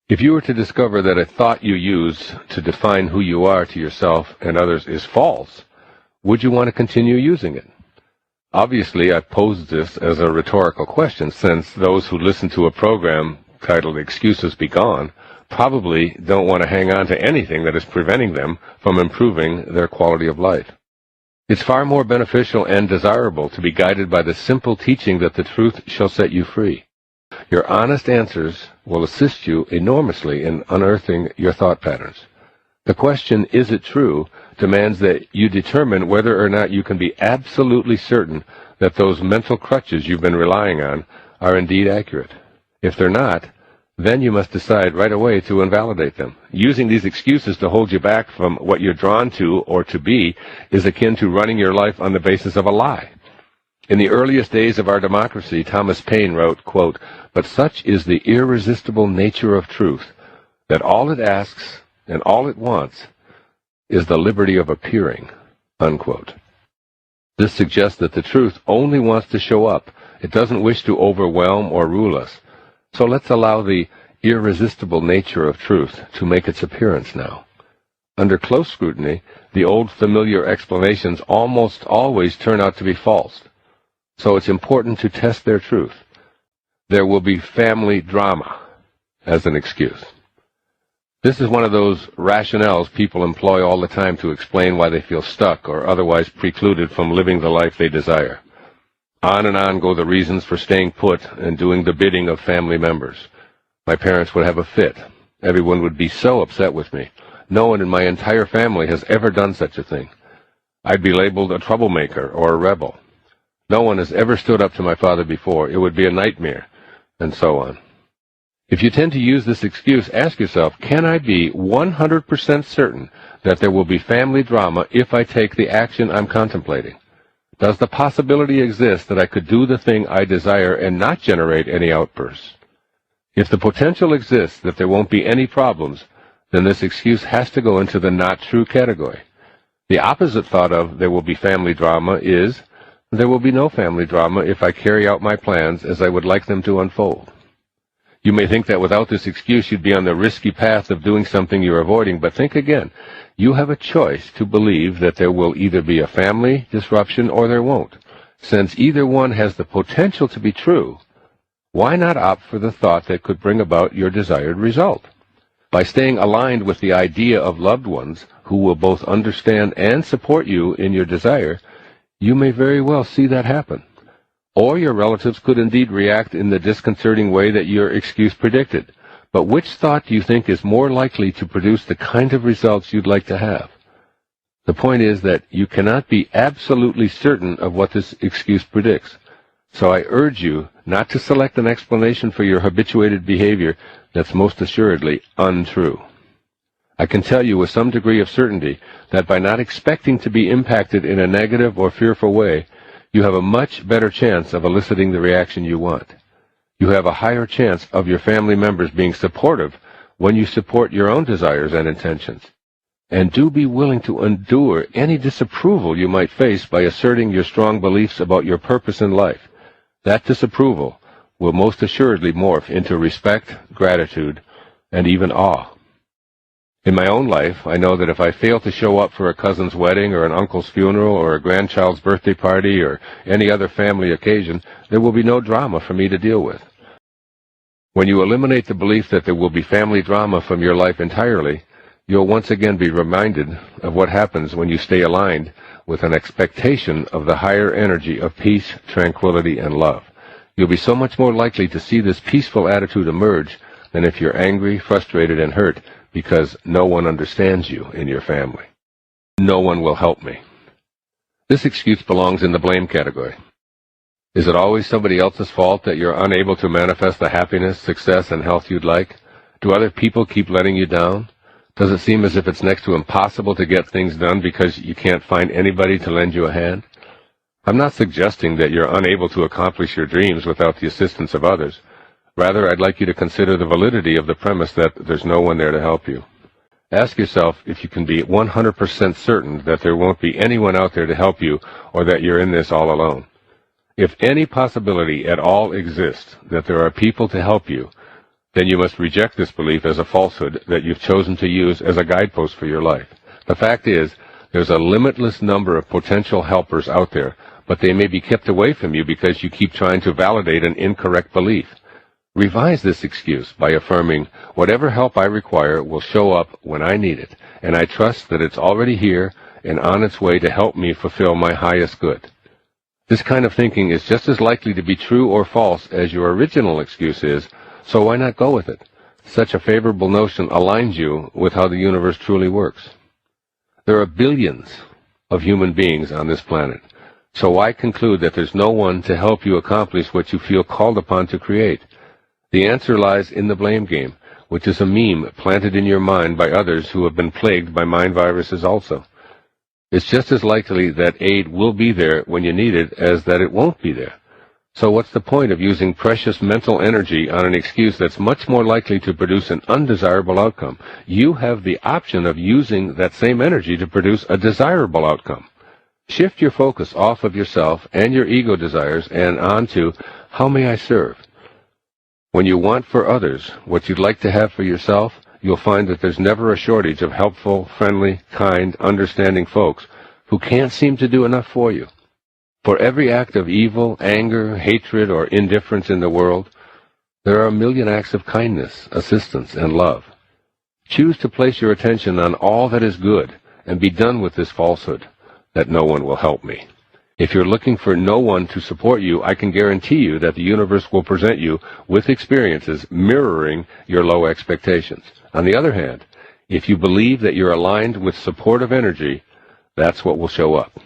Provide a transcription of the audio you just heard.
If you were to discover that a thought you use to define who you are to yourself and others is false, would you want to continue using it? Obviously, I've posed this as a rhetorical question, since those who listen to a program titled Excuses Be Gone probably don't want to hang on to anything that is preventing them from improving their quality of life. It's far more beneficial and desirable to be guided by the simple teaching that the truth shall set you free. Your honest answers will assist you enormously in unearthing your thought patterns. The question, is it true, demands that you determine whether or not you can be absolutely certain that those mental crutches you've been relying on are indeed accurate. If they're not, then you must decide right away to invalidate them. Using these excuses to hold you back from what you're drawn to or to be is akin to running your life on the basis of a lie. In the earliest days of our democracy, Thomas Paine wrote, quote, "But such is the irresistible nature of truth, that all it asks and all it wants is the liberty of appearing," unquote. This suggests that the truth only wants to show up. It doesn't wish to overwhelm or rule us. So let's allow the irresistible nature of truth to make its appearance now. Under close scrutiny, the old familiar explanations almost always turn out to be false. So it's important to test their truth. There will be family drama as an excuse. This is one of those rationales people employ all the time to explain why they feel stuck or otherwise precluded from living the life they desire. On and on go the reasons for staying put and doing the bidding of family members. My parents would have a fit. Everyone would be so upset with me. No one in my entire family has ever done such a thing. I'd be labeled a troublemaker or a rebel. No one has ever stood up to my father before. It would be a nightmare, and so on. If you tend to use this excuse, ask yourself, can I be 100% certain that there will be family drama if I take the action I'm contemplating? Does the possibility exist that I could do the thing I desire and not generate any outbursts? If the potential exists that there won't be any problems, then this excuse has to go into the not true category. The opposite thought of there will be family drama is, there will be no family drama if I carry out my plans as I would like them to unfold. You may think that without this excuse you'd be on the risky path of doing something you're avoiding, but think again. You have a choice to believe that there will either be a family disruption or there won't. Since either one has the potential to be true, why not opt for the thought that could bring about your desired result? By staying aligned with the idea of loved ones who will both understand and support you in your desire, you may very well see that happen. Or your relatives could indeed react in the disconcerting way that your excuse predicted. But which thought do you think is more likely to produce the kind of results you'd like to have? The point is that you cannot be absolutely certain of what this excuse predicts. So I urge you not to select an explanation for your habituated behavior that's most assuredly untrue. I can tell you with some degree of certainty that by not expecting to be impacted in a negative or fearful way, you have a much better chance of eliciting the reaction you want. You have a higher chance of your family members being supportive when you support your own desires and intentions. And do be willing to endure any disapproval you might face by asserting your strong beliefs about your purpose in life. That disapproval will most assuredly morph into respect, gratitude, and even awe. In my own life, I know that if I fail to show up for a cousin's wedding or an uncle's funeral or a grandchild's birthday party or any other family occasion, there will be no drama for me to deal with. When you eliminate the belief that there will be family drama from your life entirely, you'll once again be reminded of what happens when you stay aligned with an expectation of the higher energy of peace, tranquility, and love. You'll be so much more likely to see this peaceful attitude emerge than if you're angry, frustrated, and hurt because no one understands you in your family. No one will help me. This excuse belongs in the blame category. Is it always somebody else's fault that you're unable to manifest the happiness, success, and health you'd like? Do other people keep letting you down? Does it seem as if it's next to impossible to get things done because you can't find anybody to lend you a hand? I'm not suggesting that you're unable to accomplish your dreams without the assistance of others. Rather, I'd like you to consider the validity of the premise that there's no one there to help you. Ask yourself if you can be 100% certain that there won't be anyone out there to help you or that you're in this all alone. If any possibility at all exists that there are people to help you, then you must reject this belief as a falsehood that you've chosen to use as a guidepost for your life. The fact is, there's a limitless number of potential helpers out there, but they may be kept away from you because you keep trying to validate an incorrect belief. Revise this excuse by affirming, whatever help I require will show up when I need it, and I trust that it's already here and on its way to help me fulfill my highest good. This kind of thinking is just as likely to be true or false as your original excuse is, so why not go with it? Such a favorable notion aligns you with how the universe truly works. There are billions of human beings on this planet, so why conclude that there's no one to help you accomplish what you feel called upon to create? The answer lies in the blame game, which is a meme planted in your mind by others who have been plagued by mind viruses also. It's just as likely that aid will be there when you need it as that it won't be there. So what's the point of using precious mental energy on an excuse that's much more likely to produce an undesirable outcome? You have the option of using that same energy to produce a desirable outcome. Shift your focus off of yourself and your ego desires and onto, how may I serve? When you want for others what you'd like to have for yourself, you'll find that there's never a shortage of helpful, friendly, kind, understanding folks who can't seem to do enough for you. For every act of evil, anger, hatred, or indifference in the world, there are a million acts of kindness, assistance, and love. Choose to place your attention on all that is good and be done with this falsehood that no one will help me. If you're looking for no one to support you, I can guarantee you that the universe will present you with experiences mirroring your low expectations. On the other hand, if you believe that you're aligned with supportive energy, that's what will show up.